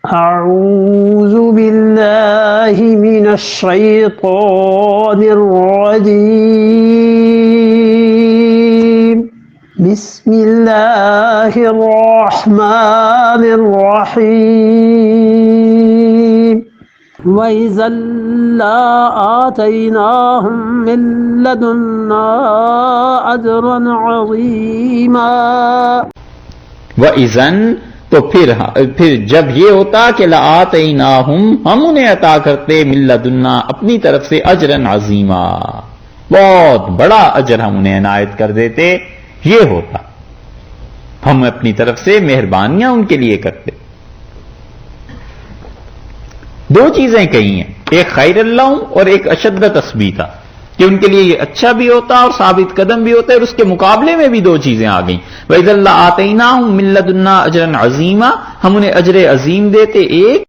अऊज़ु बिल्लाहि मिनश शैतानिर रजीम बिस्मिल्लाहिर रहमानिर रहीम वइज़ा आतैनाहुम मिन लदुन्ना अजरन अज़ीमा। व इज़न, तो फिर जब ये होता कि लआतैनाहुम, हम उन्हें अता करते मिल्लदुन्ना, अपनी तरफ से अजरन अजीमा, बहुत बड़ा अजर हम उन्हें इनायत कर देते। ये होता, हम अपनी तरफ से मेहरबानियां उनके लिए करते। दो चीजें कही हैं, एक खैरल्लाहुम और एक अशद्द तस्बीता, कि उनके लिए ये अच्छा भी होता और साबित कदम भी होता है। और उसके मुकाबले में भी दो चीजें आ गई, वइज़ा आतैनाहुम मिन लदुन्ना अजरन अजीमा, हम उन्हें अजर अजीम देते। एक